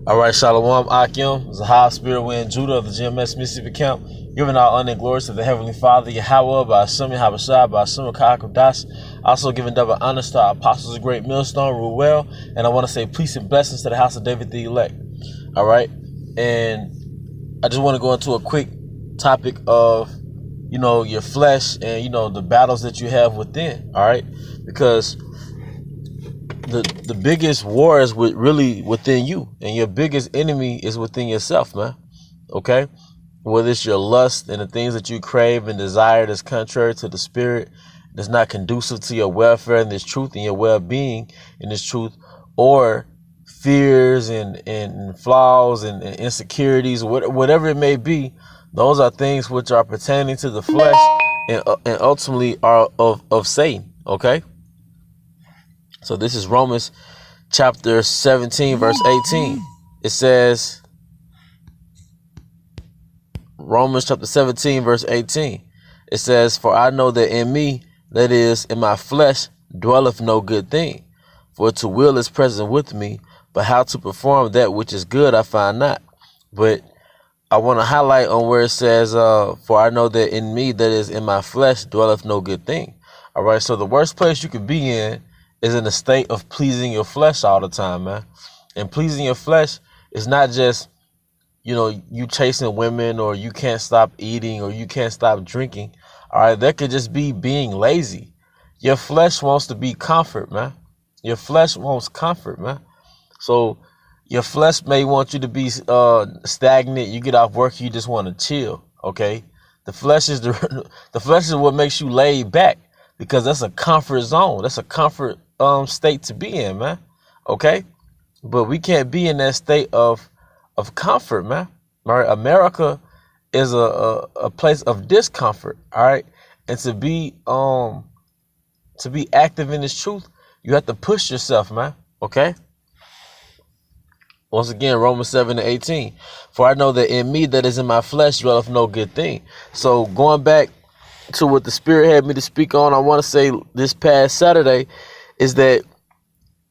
All right, Shalom Akim, Zahab spiritwindjudah of the GMS Mississippi Camp, giving our honor and glory to the Heavenly Father, Yahweh, by Hashem Habashah, by Hashem Kakadas. Also giving double honor to our apostles of Great Millstone, Ruel, and I want to say peace and blessings to the house of David the elect. All right, and I just want to go into a quick topic of, your flesh and, the battles that you have within, all right, because the biggest war is really within you, and your biggest enemy is within yourself, man. Okay, whether it's your lust and the things that you crave and desire that's contrary to the spirit, that's not conducive to your welfare and this truth and your well-being in this truth, or fears and flaws and insecurities, whatever it may be, those are things which are pertaining to the flesh and ultimately are of Satan. Okay. So this is Romans chapter 17, verse 18. It says, Romans chapter 17, verse 18. It says, "For I know that in me, that is, in my flesh, dwelleth no good thing. For to will is present with me, but how to perform that which is good I find not." But I want to highlight on where it says, "For I know that in me, that is, in my flesh, dwelleth no good thing." All right, so the worst place you could be in is in a state of pleasing your flesh all the time, man. And pleasing your flesh is not just, you chasing women, or you can't stop eating, or you can't stop drinking. All right, that could just be being lazy. Your flesh wants to be comfort, man. Your flesh wants comfort, man. So your flesh may want you to be stagnant. You get off work, you just want to chill. Okay, the flesh is the flesh is what makes you laid back, because that's a comfort zone. That's a comfort state to be in, man. Okay, but we can't be in that state of comfort, man. All right, America is a place of discomfort. All right, and to be active in this truth, you have to push yourself, man. Okay. Once again, Romans 7:18. "For I know that in me, that is in my flesh, dwelleth no good thing." So going back to what the Spirit had me to speak on, I want to say this past Saturday is that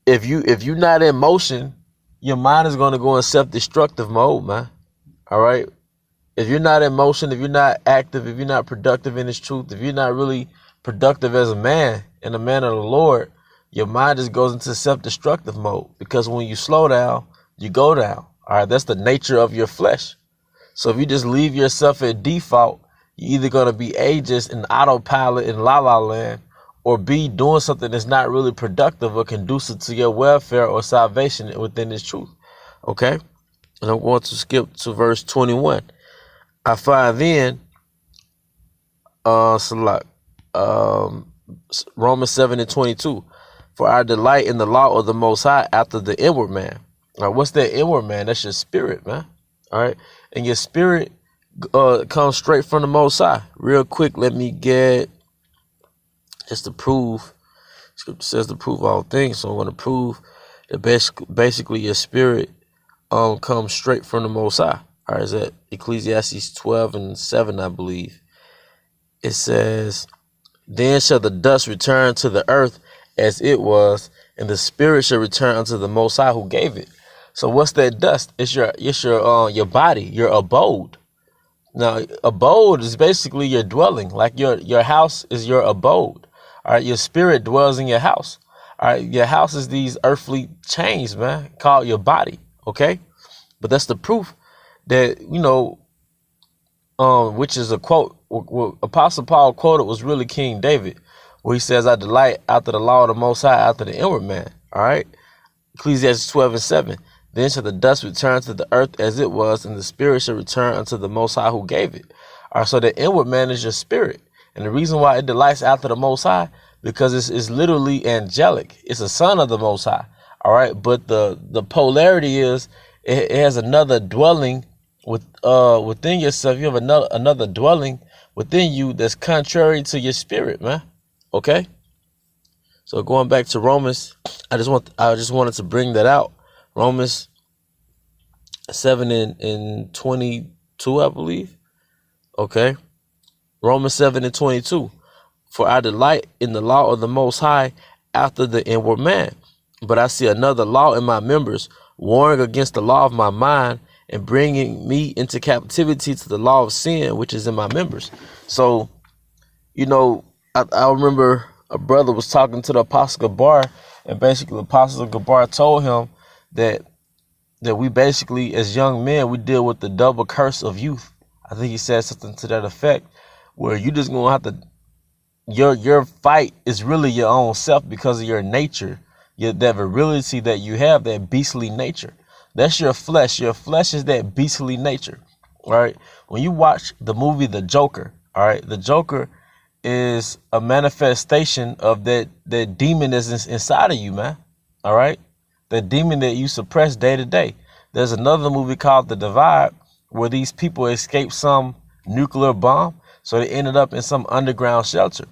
if you're not in motion, your mind is going to go in self-destructive mode, man. All right. If you're not in motion, if you're not active, if you're not productive in this truth, if you're not really productive as a man and a man of the Lord, your mind just goes into self-destructive mode, because when you slow down, you go down. All right. That's the nature of your flesh. So if you just leave yourself at default, you're either going to be A, just in autopilot in la-la land, or B, doing something that's not really productive or conducive to your welfare or salvation within this truth. Okay? And I'm going to skip to verse 21. "I find then, Romans 7:22, "For I delight in the law of the Most High after the inward man." All right, what's that inward man? That's your spirit, man. All right? And your spirit comes straight from the Most High. Real quick, let me get just to prove. Scripture says to prove all things, so I'm going to prove that basically your spirit comes straight from the Most High. All right, is that Ecclesiastes 12:7, I believe. It says, "Then shall the dust return to the earth as it was, and the spirit shall return unto the Most High who gave it." So what's that dust? It's your body, your abode. Now, abode is basically your dwelling, like your house is your abode. All right, your spirit dwells in your house. All right, your house is these earthly chains, man, called your body. Okay, but that's the proof that which is a quote. What Apostle Paul quoted was really King David, where he says, "I delight after the law of the Most High, after the inward man." All right, Ecclesiastes 12:7. "Then shall the dust return to the earth as it was, and the spirit shall return unto the Most High who gave it." All right, so the inward man is your spirit. And the reason why it delights after the Most High, because it's literally angelic. It's a son of the Most High. All right, but the polarity is it has another dwelling within yourself. You have another dwelling within you that's contrary to your spirit, man. Okay. So going back to Romans, I just wanted to bring that out. Romans 7:22, I believe. Okay. Romans 7:22. "For I delight in the law of the Most High after the inward man." But I see another law in my members, warring against the law of my mind and bringing me into captivity to the law of sin, which is in my members. So, you know, I remember a brother was talking to the Apostle Gabar, and basically the Apostle Gabar told him that we basically, as young men, we deal with the double curse of youth. I think he said something to that effect, where you just gonna have to, your fight is really your own self because of your nature, that virility that you have, that beastly nature. That's your flesh. Your flesh is that beastly nature. All right. When you watch the movie The Joker, all right, the Joker is a manifestation of that demon that's inside of you, man. All right. The demon that you suppress day to day. There's another movie called The Divide where these people escaped some nuclear bomb. So they ended up in some underground shelter.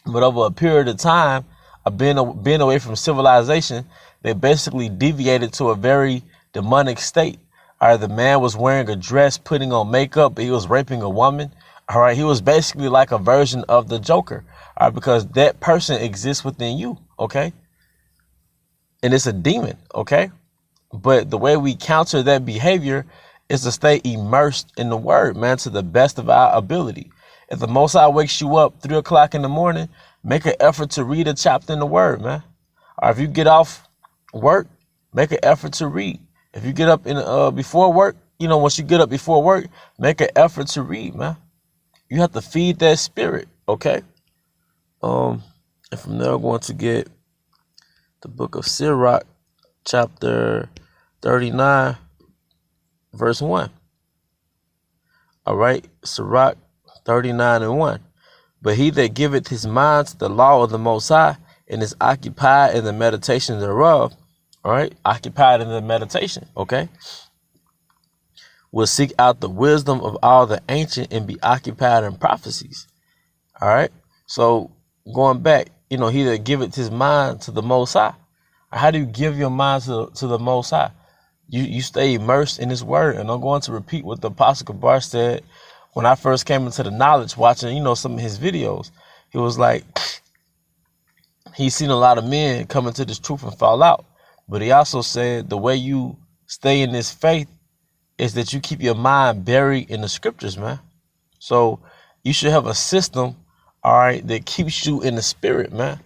But over a period of time of being away from civilization, they basically deviated to a very demonic state. All right, the man was wearing a dress, putting on makeup, but he was raping a woman. All right, he was basically like a version of the Joker. All right, because that person exists within you. Okay. And it's a demon. Okay. But the way we counter that behavior is to stay immersed in the word, man, to the best of our ability. If the Most High wakes you up 3 o'clock in the morning, make an effort to read a chapter in the word, man. Or if you get off work, make an effort to read. If you get up in before work, once you get up before work, make an effort to read, man. You have to feed that spirit, okay? And from there, I'm going to get the book of Sirach, chapter 39, verse 1. All right, Sirach 39:1. But he that giveth his mind to the law of the Most High and is occupied in the meditation thereof, all right, occupied in the meditation, okay, will seek out the wisdom of all the ancient and be occupied in prophecies. All right, so going back, he that giveth his mind to the Most High. How do you give your mind to the Most High? You stay immersed in his word. And I'm going to repeat what the Apostle Gabar said when I first came into the knowledge, watching, some of his videos. He was like, he's seen a lot of men come into this truth and fall out. But he also said the way you stay in this faith is that you keep your mind buried in the scriptures, man. So you should have a system, all right, that keeps you in the spirit, man.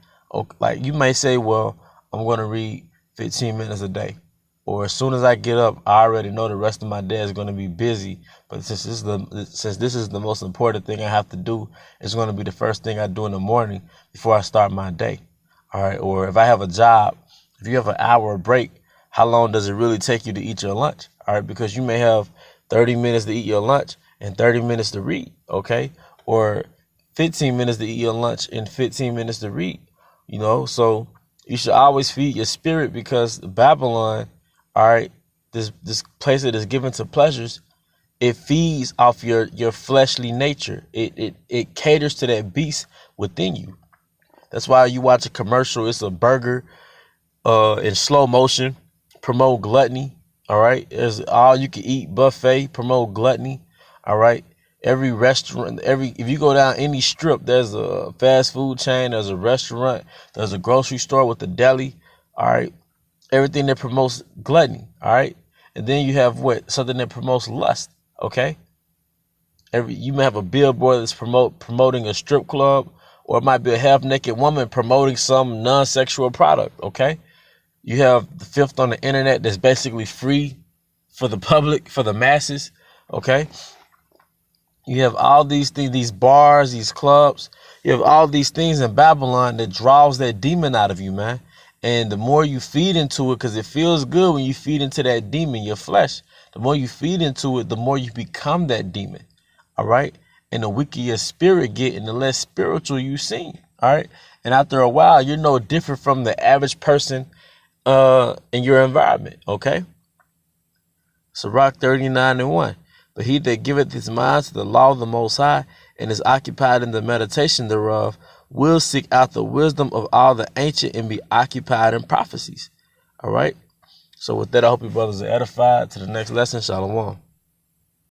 Like you may say, well, I'm going to read 15 minutes a day. Or as soon as I get up, I already know the rest of my day is going to be busy. But since this is the most important thing I have to do, it's going to be the first thing I do in the morning before I start my day. All right. Or if I have a job, if you have an hour break, how long does it really take you to eat your lunch? All right. Because you may have 30 minutes to eat your lunch and 30 minutes to read. OK, or 15 minutes to eat your lunch and 15 minutes to read. So you should always feed your spirit, because Babylon, all right, this place that is given to pleasures, it feeds off your fleshly nature. It caters to that beast within you. That's why you watch a commercial, it's a burger in slow motion, promote gluttony. All right, there's all you can eat buffet, promote gluttony. All right, every restaurant, if you go down any strip, there's a fast food chain, there's a restaurant, there's a grocery store with a deli. All right. Everything that promotes gluttony, all right? And then you have something that promotes lust, okay? You may have a billboard that's promoting a strip club, or it might be a half-naked woman promoting some non-sexual product, okay? You have the fifth on the internet that's basically free for the public, for the masses, okay? You have all these things, these bars, these clubs. You have all these things in Babylon that draws that demon out of you, man. And the more you feed into it, because it feels good when you feed into that demon, your flesh, the more you feed into it, the more you become that demon. All right. And the weaker your spirit get and the less spiritual you seem. All right. And after a while, you're no different from the average person in your environment. OK. Sirach 39:1. But he that giveth his mind to the law of the Most High and is occupied in the meditation thereof will seek out the wisdom of all the ancient and be occupied in prophecies. All right. So with that, I hope you brothers are edified. To the next lesson. Shalom.